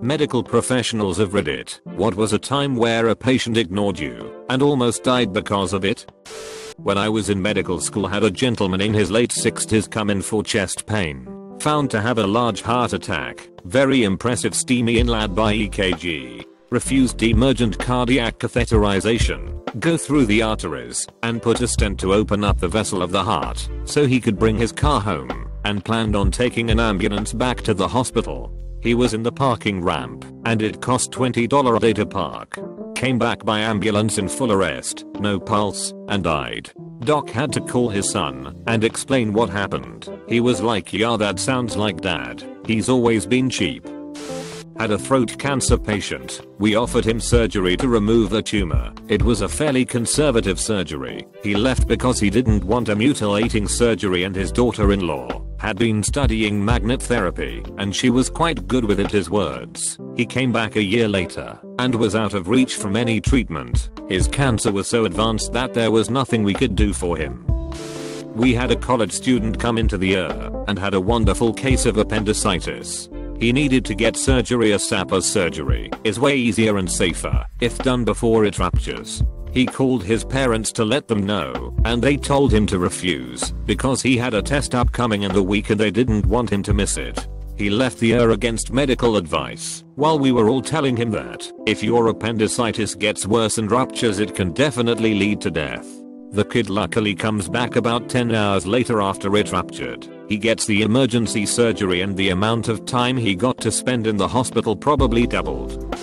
Medical professionals of Reddit, what was a time where a patient ignored you and almost died because of it? When I was in medical school, had a gentleman in his late 60s come in for chest pain. Found to have a large heart attack. Very impressive STEMI in lab by EKG. Refused emergent cardiac catheterization. Go through the arteries and put a stent to open up the vessel of the heart so he could bring his car home, and planned on taking an ambulance back to the hospital. He was in the parking ramp and it cost $20 a day to park. Came back by ambulance in full arrest, no pulse, and died. Doc had to call his son and explain what happened. He was like, yeah, that sounds like dad. He's always been cheap. Had a throat cancer patient. We offered him surgery to remove the tumor. It was a fairly conservative surgery. He left because he didn't want a mutilating surgery, and his daughter-in-law had been studying magnet therapy and she was quite good with it, his words. He came back a year later and was out of reach from any treatment. His cancer was so advanced that there was nothing we could do for him. We had a college student come into the ER and had a wonderful case of appendicitis. He needed to get surgery, as SAPA's surgery is way easier and safer if done before it ruptures. He called his parents to let them know, and they told him to refuse because he had a test upcoming in the week and they didn't want him to miss it. He left the ER against medical advice, while we were all telling him that if your appendicitis gets worse and ruptures, it can definitely lead to death. The kid luckily comes back about 10 hours later after it ruptured. He gets the emergency surgery and the amount of time he got to spend in the hospital probably doubled.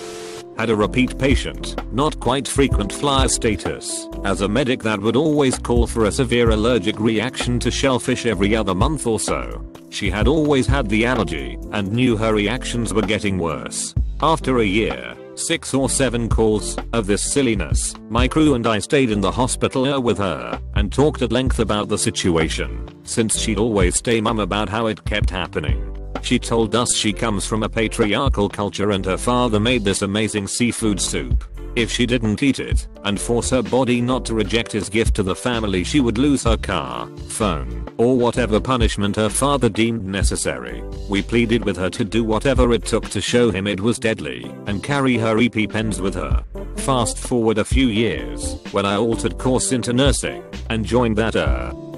Had a repeat patient, not quite frequent flyer status. As a medic, that would always call for a severe allergic reaction to shellfish every other month or so. She had always had the allergy and knew her reactions were getting worse. After a year, 6 or 7 calls of this silliness, my crew and I stayed in the hospital with her and talked at length about the situation, since she'd always stay mum about how it kept happening. She told us she comes from a patriarchal culture and her father made this amazing seafood soup. If she didn't eat it and force her body not to reject his gift to the family, she would lose her car, phone, or whatever punishment her father deemed necessary. We pleaded with her to do whatever it took to show him it was deadly and carry her EpiPens with her. Fast forward a few years, when I altered course into nursing and joined that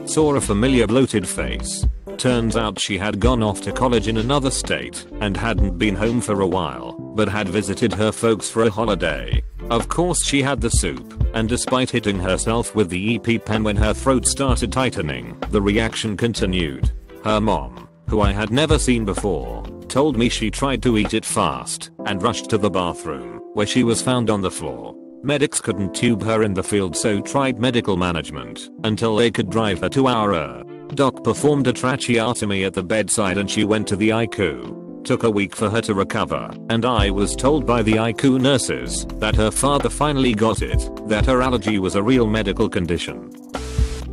saw a familiar bloated face. Turns out she had gone off to college in another state and hadn't been home for a while, but had visited her folks for a holiday. Of course she had the soup, and despite hitting herself with the EpiPen when her throat started tightening, the reaction continued. Her mom, who I had never seen before, told me she tried to eat it fast and rushed to the bathroom, where she was found on the floor. Medics couldn't tube her in the field, so tried medical management until they could drive her to our doc performed a tracheotomy at the bedside and she went to the ICU. Took a week for her to recover, and I was told by the ICU nurses that her father finally got it, that her allergy was a real medical condition.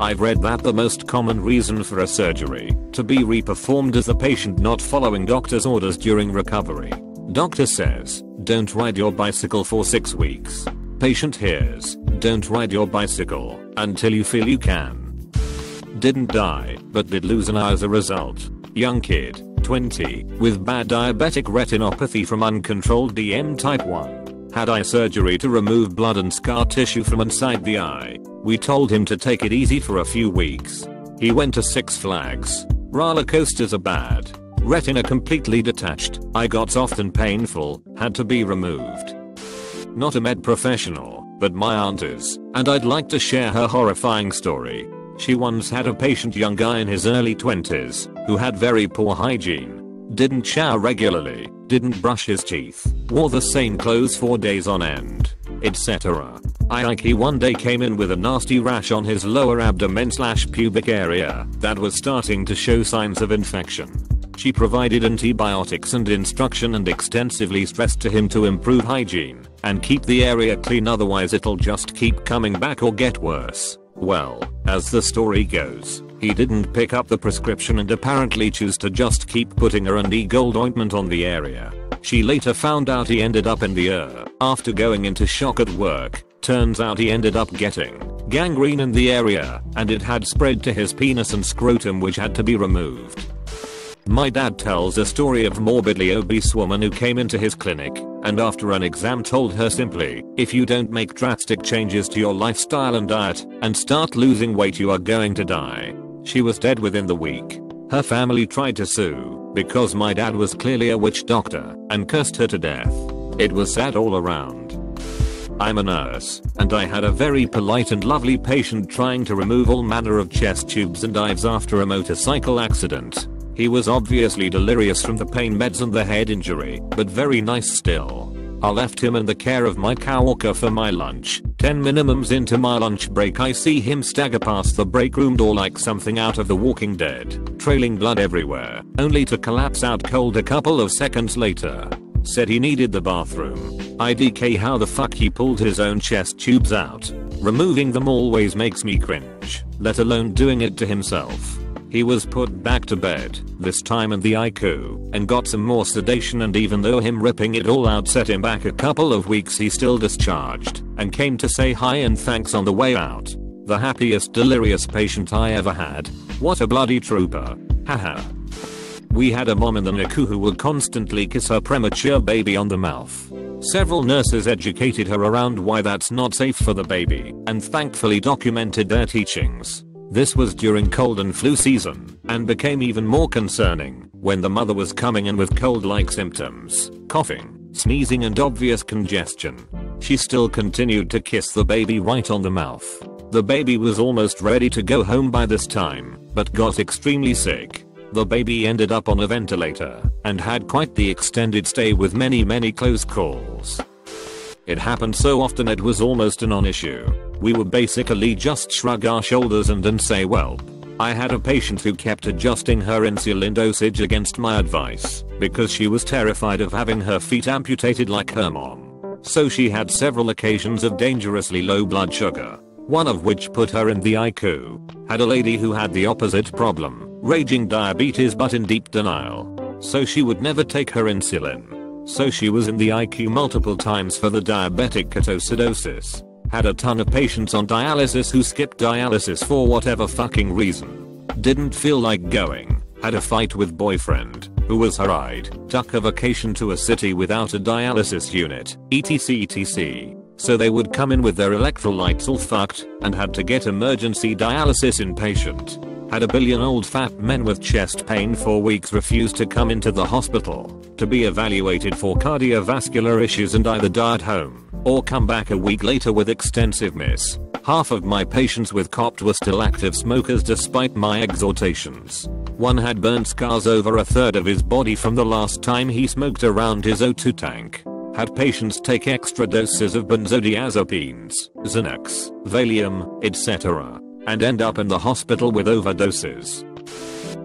I've read that the most common reason for a surgery to be reperformed is the patient not following doctor's orders during recovery. Doctor says, don't ride your bicycle for 6 weeks. Patient hears, don't ride your bicycle until you feel you can. Didn't die, but did lose an eye as a result. Young kid, 20, with bad diabetic retinopathy from uncontrolled DM type 1. Had eye surgery to remove blood and scar tissue from inside the eye. We told him to take it easy for a few weeks. He went to 6 Flags. Roller coasters are bad. Retina completely detached. Eye got soft and painful, had to be removed. Not a med professional, but my aunt is, and I'd like to share her horrifying story. She once had a patient, young guy in his early 20s, who had very poor hygiene. Didn't shower regularly, didn't brush his teeth, wore the same clothes for days on end, etc. He one day came in with a nasty rash on his lower abdomen/pubic area that was starting to show signs of infection. She provided antibiotics and instruction and extensively stressed to him to improve hygiene and keep the area clean, otherwise it'll just keep coming back or get worse. Well, as the story goes, he didn't pick up the prescription and apparently chose to just keep putting R&D gold ointment on the area. She later found out he ended up in the ER after going into shock at work. Turns out he ended up getting gangrene in the area and it had spread to his penis and scrotum, which had to be removed. My dad tells a story of a morbidly obese woman who came into his clinic and after an exam told her simply, if you don't make drastic changes to your lifestyle and diet and start losing weight you are going to die. She was dead within the week. Her family tried to sue because my dad was clearly a witch doctor and cursed her to death. It was sad all around. I'm a nurse, and I had a very polite and lovely patient trying to remove all manner of chest tubes and dives after a motorcycle accident. He was obviously delirious from the pain meds and the head injury, but very nice still. I left him in the care of my coworker for my lunch. 10 minimums into my lunch break I see him stagger past the break room door like something out of The Walking Dead, trailing blood everywhere, only to collapse out cold a couple of seconds later. Said he needed the bathroom. IDK how the fuck he pulled his own chest tubes out. Removing them always makes me cringe, let alone doing it to himself. He was put back to bed, this time in the ICU, and got some more sedation, and even though him ripping it all out set him back a couple of weeks, he still discharged and came to say hi and thanks on the way out. The happiest delirious patient I ever had. What a bloody trooper. Haha. We had a mom in the NICU who would constantly kiss her premature baby on the mouth. Several nurses educated her around why that's not safe for the baby and thankfully documented their teachings. This was during cold and flu season and became even more concerning when the mother was coming in with cold-like symptoms, coughing, sneezing and obvious congestion. She still continued to kiss the baby right on the mouth. The baby was almost ready to go home by this time, but got extremely sick. The baby ended up on a ventilator and had quite the extended stay with many close calls. It happened so often it was almost a non-issue. We would basically just shrug our shoulders and say, well. I had a patient who kept adjusting her insulin dosage against my advice because she was terrified of having her feet amputated like her mom. So she had several occasions of dangerously low blood sugar, one of which put her in the ICU. Had a lady who had the opposite problem, raging diabetes but in deep denial. So she would never take her insulin. So she was in the ICU multiple times for the diabetic ketoacidosis. Had a ton of patients on dialysis who skipped dialysis for whatever fucking reason. Didn't feel like going. Had a fight with boyfriend, who was her ride. Took a vacation to a city without a dialysis unit, etc. So they would come in with their electrolytes all fucked and had to get emergency dialysis inpatient. Had a billion old fat men with chest pain for weeks refused to come into the hospital to be evaluated for cardiovascular issues and either die at home or come back a week later with extensive miss. Half of my patients with COPD were still active smokers despite my exhortations. One had burnt scars over a third of his body from the last time he smoked around his O2 tank. Had patients take extra doses of benzodiazepines, Xanax, Valium, etc. and end up in the hospital with overdoses.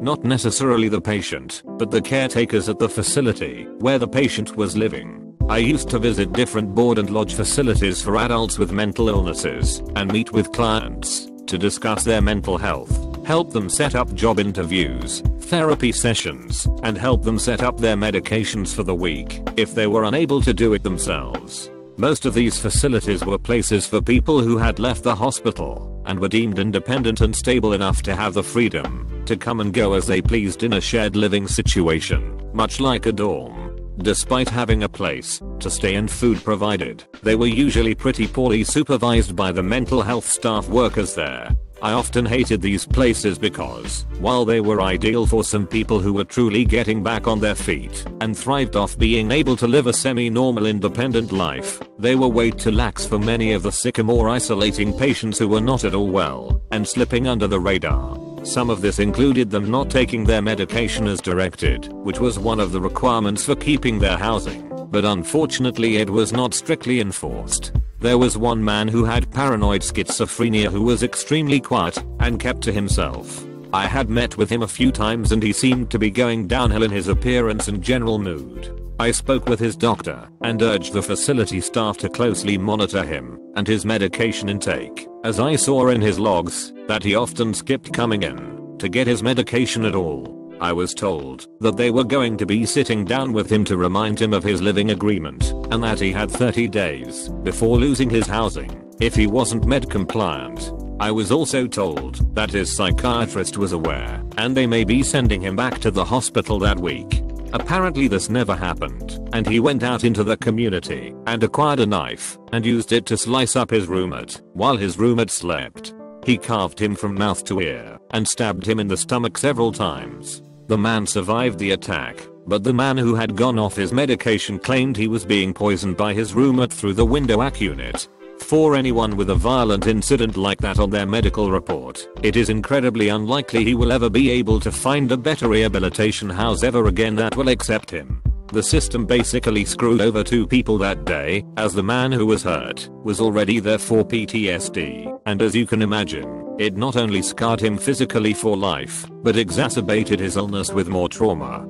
Not necessarily the patient, but the caretakers at the facility where the patient was living. I used to visit different board and lodge facilities for adults with mental illnesses and meet with clients to discuss their mental health, help them set up job interviews, therapy sessions, and help them set up their medications for the week if they were unable to do it themselves. Most of these facilities were places for people who had left the hospital and were deemed independent and stable enough to have the freedom to come and go as they pleased in a shared living situation, much like a dorm. Despite having a place to stay and food provided, they were usually pretty poorly supervised by the mental health staff workers there. I often hated these places because, while they were ideal for some people who were truly getting back on their feet and thrived off being able to live a semi-normal independent life, they were way too lax for many of the sicker, more isolating patients who were not at all well and slipping under the radar. Some of this included them not taking their medication as directed, which was one of the requirements for keeping their housing, but unfortunately it was not strictly enforced. There was one man who had paranoid schizophrenia who was extremely quiet and kept to himself. I had met with him a few times and he seemed to be going downhill in his appearance and general mood. I spoke with his doctor and urged the facility staff to closely monitor him and his medication intake, as I saw in his logs that he often skipped coming in to get his medication at all. I was told that they were going to be sitting down with him to remind him of his living agreement and that he had 30 days before losing his housing if he wasn't med compliant. I was also told that his psychiatrist was aware and they may be sending him back to the hospital that week. Apparently this never happened, and he went out into the community and acquired a knife and used it to slice up his roommate while his roommate slept. He carved him from mouth to ear and stabbed him in the stomach several times. The man survived the attack, but the man who had gone off his medication claimed he was being poisoned by his roommate through the window unit. For anyone with a violent incident like that on their medical report, it is incredibly unlikely he will ever be able to find a better rehabilitation house ever again that will accept him. The system basically screwed over 2 people that day, as the man who was hurt was already there for PTSD, and as you can imagine, it not only scarred him physically for life, but exacerbated his illness with more trauma.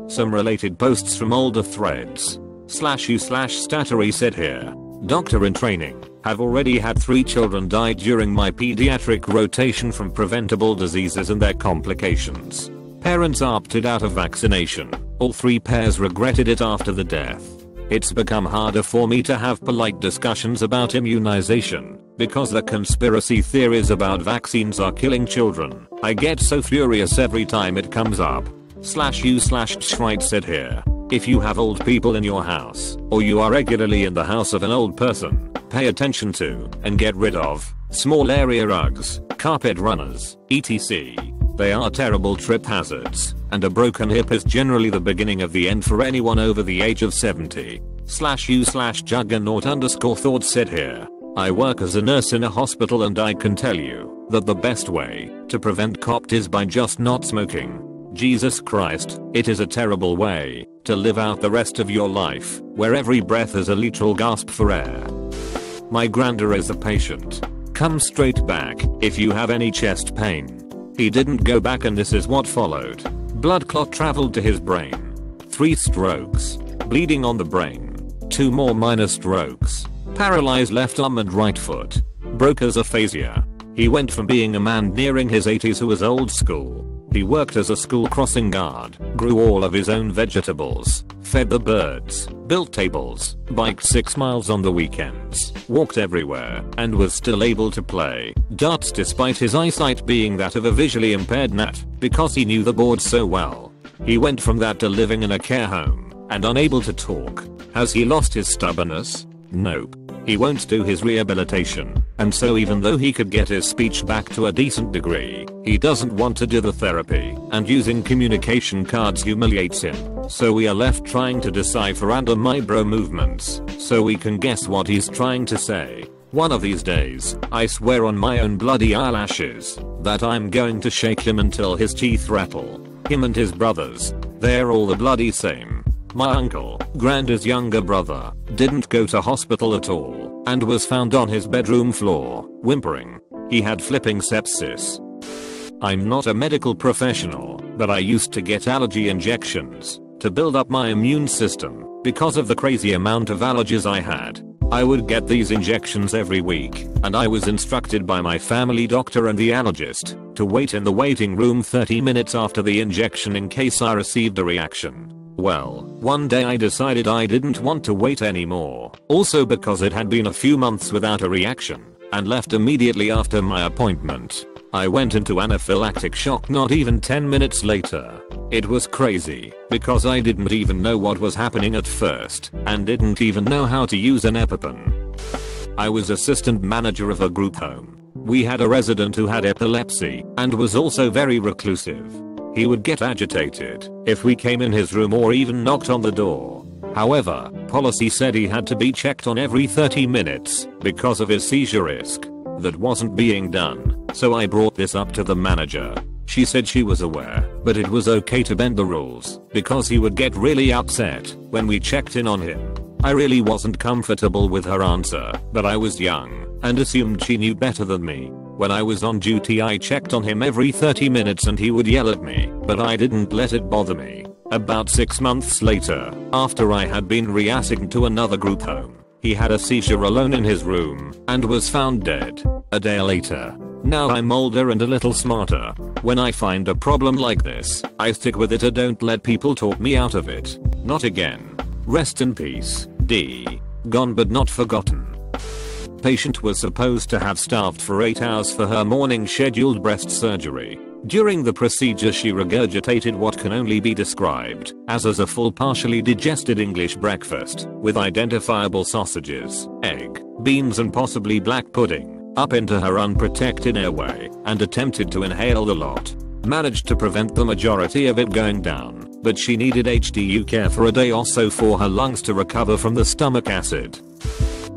Some related posts from older threads. /u/Stattery said here. Doctor in training, have already had 3 children die during my pediatric rotation from preventable diseases and their complications. Parents opted out of vaccination. All 3 pairs regretted it after the death. It's become harder for me to have polite discussions about immunization because the conspiracy theories about vaccines are killing children. I get so furious every time it comes up. /u/Schreid said here. If you have old people in your house, or you are regularly in the house of an old person, pay attention to, and get rid of, small area rugs, carpet runners, etc. They are terrible trip hazards, and a broken hip is generally the beginning of the end for anyone over the age of 70. /u/Juggernaut_thoughts said here. I work as a nurse in a hospital and I can tell you that the best way to prevent COPD is by just not smoking. Jesus Christ, it is a terrible way to live out the rest of your life, where every breath is a literal gasp for air. My granda is a patient. Come straight back if you have any chest pain. He didn't go back and this is what followed. Blood clot traveled to his brain. 3 strokes. Bleeding on the brain. 2 more minor strokes. Paralyzed left arm and right foot. Broca's aphasia. He went from being a man nearing his 80s who was old school. He worked as a school crossing guard, grew all of his own vegetables, fed the birds, built tables, biked 6 miles on the weekends, walked everywhere, and was still able to play darts despite his eyesight being that of a visually impaired gnat, because he knew the board so well. He went from that to living in a care home, and unable to talk. Has he lost his stubbornness? Nope. He won't do his rehabilitation, and so even though he could get his speech back to a decent degree, he doesn't want to do the therapy, and using communication cards humiliates him. So we are left trying to decipher under micro movements, so we can guess what he's trying to say. One of these days, I swear on my own bloody eyelashes, that I'm going to shake him until his teeth rattle. Him and his brothers, they're all the bloody same. My uncle, Granda's younger brother, didn't go to hospital at all, and was found on his bedroom floor, whimpering. He had flipping sepsis. I'm not a medical professional, but I used to get allergy injections to build up my immune system because of the crazy amount of allergies I had. I would get these injections every week, and I was instructed by my family doctor and the allergist to wait in the waiting room 30 minutes after the injection in case I received a reaction. Well, one day I decided I didn't want to wait anymore, also because it had been a few months without a reaction, and left immediately after my appointment. I went into anaphylactic shock not even 10 minutes later. It was crazy, because I didn't even know what was happening at first, and didn't even know how to use an EpiPen. I was assistant manager of a group home. We had a resident who had epilepsy, and was also very reclusive. He would get agitated if we came in his room or even knocked on the door. However, policy said he had to be checked on every 30 minutes because of his seizure risk. That wasn't being done, so I brought this up to the manager. She said she was aware, but it was okay to bend the rules because he would get really upset when we checked in on him. I really wasn't comfortable with her answer, but I was young and assumed she knew better than me. When I was on duty I checked on him every 30 minutes and he would yell at me, but I didn't let it bother me. About 6 months later, after I had been reassigned to another group home, he had a seizure alone in his room and was found dead a day later. Now I'm older and a little smarter. When I find a problem like this, I stick with it and don't let people talk me out of it. Not again. Rest in peace, D. Gone but not forgotten. Patient was supposed to have starved for 8 hours for her morning scheduled breast surgery. During the procedure she regurgitated what can only be described as a full partially digested English breakfast with identifiable sausages, egg, beans and possibly black pudding up into her unprotected airway and attempted to inhale the lot. Managed to prevent the majority of it going down, but she needed HDU care for a day or so for her lungs to recover from the stomach acid.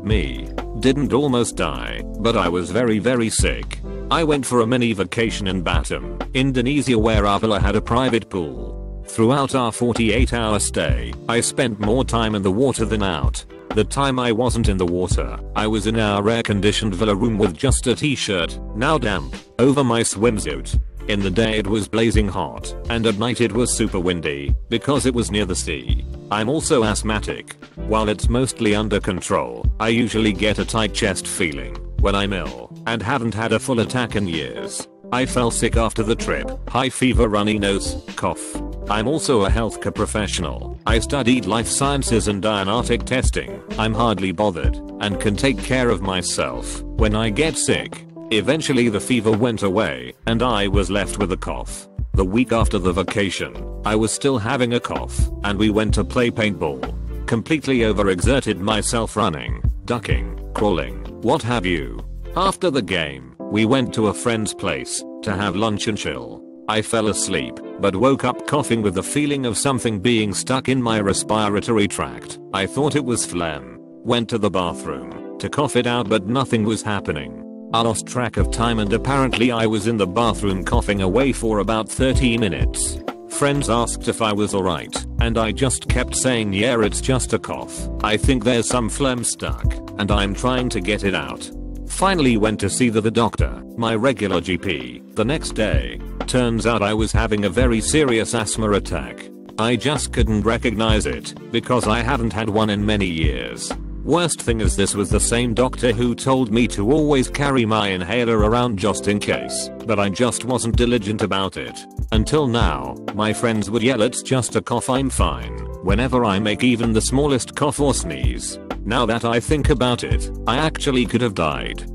Me. Didn't almost die, but I was very sick. I went for a mini vacation in Batam, Indonesia where our villa had a private pool. Throughout our 48-hour stay, I spent more time in the water than out. The time I wasn't in the water, I was in our air-conditioned villa room with just a t-shirt, now damp, over my swimsuit. In the day it was blazing hot, and at night it was super windy, because it was near the sea. I'm also asthmatic. While it's mostly under control, I usually get a tight chest feeling when I'm ill, and haven't had a full attack in years. I fell sick after the trip, high fever, runny nose, cough. I'm also a healthcare professional. I studied life sciences and diagnostic testing. I'm hardly bothered, and can take care of myself when I get sick. Eventually the fever went away, and I was left with a cough. The week after the vacation, I was still having a cough, and we went to play paintball. Completely overexerted myself running, ducking, crawling, what have you. After the game, we went to a friend's place to have lunch and chill. I fell asleep, but woke up coughing with the feeling of something being stuck in my respiratory tract. I thought it was phlegm. Went to the bathroom to cough it out, but nothing was happening. I lost track of time and apparently I was in the bathroom coughing away for about 30 minutes. Friends asked if I was alright, and I just kept saying yeah, it's just a cough. I think there's some phlegm stuck, and I'm trying to get it out. Finally went to see the doctor, my regular GP, the next day. Turns out I was having a very serious asthma attack. I just couldn't recognize it, because I hadn't had one in many years. Worst thing is this was the same doctor who told me to always carry my inhaler around just in case, but I just wasn't diligent about it. Until now, my friends would yell it's just a cough, I'm fine, whenever I make even the smallest cough or sneeze. Now that I think about it, I actually could have died.